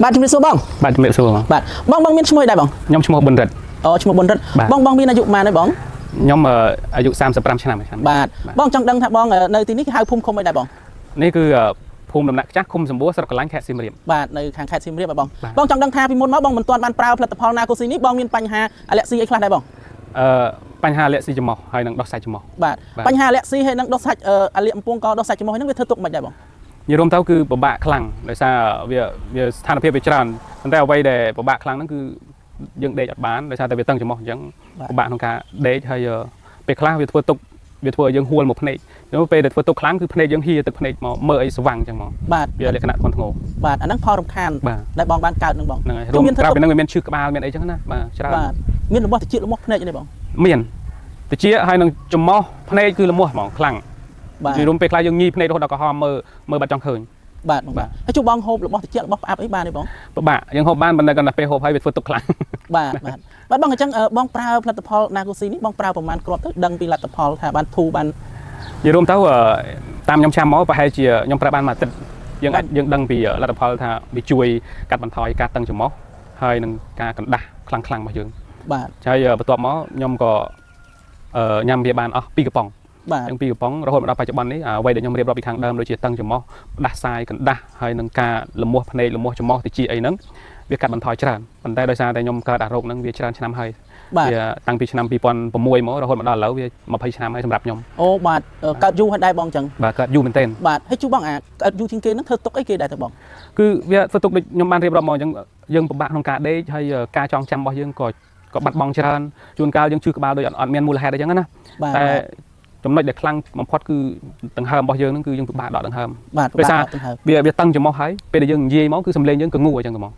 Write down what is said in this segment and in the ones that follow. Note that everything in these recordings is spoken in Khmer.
បាទជំរាបសួរបងបាទជំរាបសួរបាទបងមានឈ្មោះអីដែរបងខ្ញុំឈ្មោះប៊ុនរិទ្ធអូឈ្មោះប៊ុនរិទ្ធបងមានអាយុប៉ុន្មានហើយបងខ្ញុំអាយុ35ឆ្នាំបាទបងចង់ដឹងថាបងនៅទីនេះគេហៅភូមិឃុំអីដែរបងនេះគឺភូមិដំណាក់ចាស់ឃុំសម្បួរស្រុកកន្លាញ់ខេត្តសៀមរាបបាទនៅខាងខេត្តសៀមរាបបងចង់ដឹងថាពីមុនមកបងមិនទាន់បានប្រើផលិតផលណាកូស៊ីនេះបងមានបញ្ហាអាឡែស៊ីអីខ្លះដែរបងបញ្ហាអាឡែស៊ីច្រមុះហើយនឹងដុសសាច់ច្រមុះបាទបញ្ហាអាឡែស៊ីហើយនឹងដុសសាច់អាឡែអំពងកដុសសាច់ច្រមុះហ្នឹងវាធ្វើទុកមិនដែរបងនិយាយរួមទៅគឺពិបាកខ្លាំងដោយសារវាស្ថានភាពវាច្រើនប៉ុន្តែអ្វីដែលពិបាកខ្លាំងហ្នឹងគឺយើងដេកអត់បានដោយសារតែវាតឹងច្រមុះអញ្ចឹងពិបាកក្នុងការដេកហើយពេលខ្លះវាធ្វើទុកវាធ្វើឲ្យយើងហួលមកភ្នែកnếuពេលដែលធ្វើទុកខ្លាំងគឺភ្នែកយើងហៀទឹកភ្នែកមកមើលអីស្វាំងអញ្ចឹងមកបាទវាលក្ខណៈធ្ងន់ធ្ងរបាទអាហ្នឹងផលរំខានដែលបងបានកើតនឹងបងហ្នឹងហើយរួមក្រៅពីហ្នឹងវាមានឈឺក្បាលមានអីចឹងណាបាទច្រើនបាទមានរបស់តិចរបស់ភ្នែកនេះបងមានតិចហើយនឹងច្រមុះភ្នែកគឺលមាស់ហ្មងខ្លាំងបាទនិយាយរួមពេលខ្លះយើងញីភ្នែករហូតដល់ក្រហមមើលបាត់ចង់ឃើញបាទហើយជួបបងហូបរបស់តិចរបស់ផ្អាប់អីបានទេបងពិបាកយើងហូបបានប៉ុន្តែគាត់តែពេលហូបហើយវាធ្វើទុកខ្លាំងបាទបងអញ្ចឹងបងប្រើផលិតផលណាកូស៊ីនេះបងប្រើប្រមាណគ្រាប់ទៅដឹងពីលទ្ធផលថាបានធូរបាននិយាយរួមទៅតាមខ្ញុំឆាំមកប្រហែលជាខ្ញុំប្រើបានមួយអាទិត្យយើងដឹងពីលទ្ធផលថាវាជួយកាត់បន្ថយការតឹងច្រមុះហើយនឹងការកណ្ដាស់ខ្លាំងរបស់យើងបាទហើយបន្ទាប់មកខ្ញុំក៏ញ៉ាំវាបានអស់2កំប៉ុងបាទទាំង2កំប៉ុងរហូតមកដល់បច្ចុប្បន្ននេះអ្វីដែលខ្ញុំរៀបរាប់ពីខាងដើមដូចជាតឹងច្រមុះផ្ដាសាយកណ្ដាស់ហើយនឹងការលមាស់ភ្នែកលមាស់ច្រមុះតិចអីហ្នឹងវាកាត់បន្ថយច្រើនប៉ុន្តែដោយសារតែខ្ញុំកើតអារោគហ្នឹងវាច្រើនឆ្នាំហើយវាតាំងពីឆ្នាំ2006មករហូតមកដល់ឥឡូវវា20ឆ្នាំហើយសម្រាប់ខ្ញុំអូបាទកើតយូរហើយដែរបងអញ្ចឹងបាទកើតយូរមែនទែនបាទហើយជួបបងកើតយូរជាងគេហ្នឹងធ្វើទុកអីគេដែរទៅបងគឺវាធ្វើទុកដូចខ្ញុំបានរៀបរាប់មកអញ្ចឹងយើងពិបាកក្នុងការដេកហើយការចងចាំរបស់យើងក៏បាត់បង់ច្រើនជួនកាលយើងឈឺក្បាលដូចអត់មានមូលហេតុអីចឹងណាតែចំណុចដែលខ្លាំងបំផុតគឺដង្ហើមរបស់យើងហ្នឹងគឺយើងពិបាកដកដង្ហើមដោយសារវាតឹងច្រមុះហើយពេលដែលយើងនិយាយមកគឺសំឡេងយើងក៏ងូអញ្ចឹងហ្មង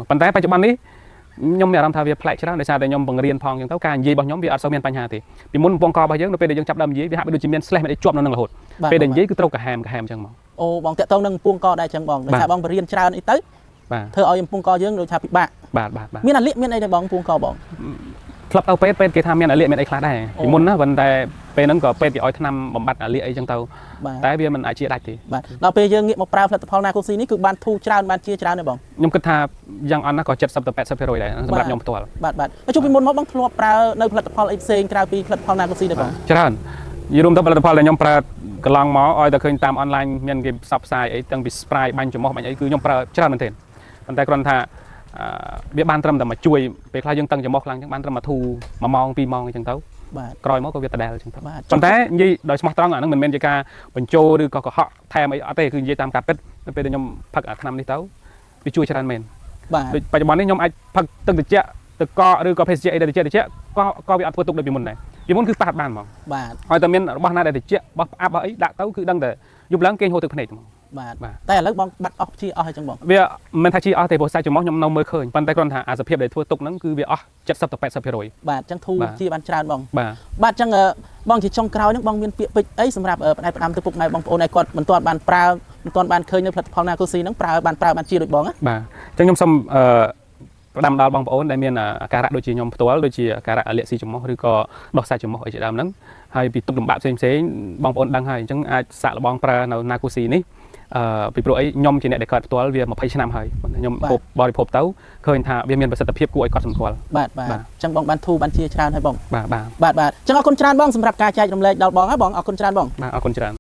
ប៉ុន្តែបច្ចុប្បន្ននេះខ្ញុំមានអារម្មណ៍ថាវាប្លែកច្រើនដោយសារតែខ្ញុំបង្រៀនផងអញ្ចឹងទៅការនិយាយរបស់ខ្ញុំវាអត់សូវមានបញ្ហាទេពីមុនពងករបស់យើងនៅពេលដែលយើងចាប់ដើមនិយាយវាហាក់បីដូចជាមាន slash មានអីជាប់នៅនឹងរហូតពេលដែលនិយាយគឺត្រូវកាហាមអញ្ចឹងមកអូបងតាក់ទងនឹងពងកដែរអញ្ចឹងបងដោយសារបងបរៀនច្រើនអីទៅបាទធ្វើឲ្យពងកយើងដូចថាពិបាកបាទមានអាលៀកមានអីដែរបងពងកបងធ្លាប់ទៅពេទ្យគេថាមានអាលៀកមានអីខ្លះដែរពីមុនណាប៉ុន្តែពេលហ្នឹងក៏ពេទ្យគេឲ្យថ្នាំបំបត្តិអាលៀកអីចឹងទៅតែវាមិនអាចជាដាច់ទេបាទដល់ពេលយើងងាកមកប្រើផលិតផលណាកូស៊ីនេះគឺបានធូរច្រើនបានជាច្រើនទេបងខ្ញុំគិតថាយ៉ាងអន់ណាស់ក៏70ទៅ80%ដែរសម្រាប់ខ្ញុំផ្ទាល់បាទហើយជួបពីមុនមកបងធ្លាប់ប្រើនៅផលិតផលអីផ្សេងក្រៅពីផលិតផលណាកូស៊ីទេបងច្រើននិយាយរួមទៅផលិតផលដែលខ្ញុំប្រើកន្លងមកឲ្យតែឃើញតាមអនឡាញមានគេផ្សព្វផ្សាយអីទាំងពី spray បាញ់ច្រមុះបាញ់អីគឺខ្ញុំប្រើច្រើនមែនទែនប៉ុន្តែគ្រាន់ថាវាបានត្រឹមតែមកជួយពេលខ្លះយើងតឹងច្រមុះខ្លាំងចឹងបានត្រឹមមកធូរ1ម៉ោង2ម៉ោងអញ្ចឹងទៅបាទក្រោយមកក៏វាដដែលអញ្ចឹងទៅប៉ុន្តែនិយាយដោយស្មោះត្រង់អាហ្នឹងមិនមែនជាការបញ្ចូលឬក៏កុហកថែមអីអត់ទេគឺនិយាយតាមការពិតនៅពេលដែលខ្ញុំផឹកអាថ្នាំនេះទៅវាជួយច្រើនមែនបាទដូចបច្ចុប្បន្ននេះខ្ញុំអាចផឹកទឹកត្រជាក់ទឹកកកឬក៏ភេសជ្ជៈអីដែលត្រជាក់ក៏វាអត់ធ្វើទុកដូចពីមុនដែរពីមុនគឺប៉ះបានហ្មងបាទឲ្យតែមានរបស់ណាដែលត្រជាក់របស់ផ្អាប់របស់អីដាក់ទៅគឺដឹងតែយប់ឡើងគេងហូរទឹកភ្នែកហ្មងបាទតែឥឡូវបងបាត់អស់ជាអស់ហើយចឹងបងវាមិនថាជាអស់ទេព្រោះសាច់ច្រមុះខ្ញុំនៅមើលឃើញប៉ុន្តែគ្រាន់ថាអាសភាពដែលធ្វើទុកហ្នឹងគឺវាអស់70ទៅ80%បាទចឹងធូរជាបានច្រើនបងបាទចឹងបងជាចុងក្រោយហ្នឹងបងមានពាក្យពេចន៍អីសម្រាប់ផ្ដាច់ផ្ដាំទៅពុកម៉ែបងប្អូនឲ្យគាត់មិនទាន់បានប្រើមិនទាន់បានឃើញនៅផលិតផលណាកូស៊ីហ្នឹងប្រើបានជាដូចបងណាបាទចឹងខ្ញុំសូមផ្ដាំដល់បងប្អូនដែលមានអាការៈដូចជាខ្ញុំផ្ទាល់ដូចជាអាការៈអាឡែស៊ីច្រមុះឬក៏ដោះសាច់ច្រមុះអីជាដើមហ្នឹងហើយពីទុកលំបាកផ្សេងបងប្អូនដឹងហើយអញ្ចឹងអាចសាកល្បងប្រើនៅណាកូស៊ីនេះពីព្រោះអីខ្ញុំជាអ្នកដែលកើតផ្ទាល់វា20ឆ្នាំហើយខ្ញុំបរិភោគទៅឃើញថាវាមានប្រសិទ្ធភាពគួរឲ្យកត់សម្គាល់បាទអញ្ចឹងបងបានធូរបានជាច្រើនហើយបងបាទអញ្ចឹងអរគុណច្រើនបងសម្រាប់ការចែករំលែកដល់បងហើយបងអរគុណច្រើនបងបាទអរគុណច្រើន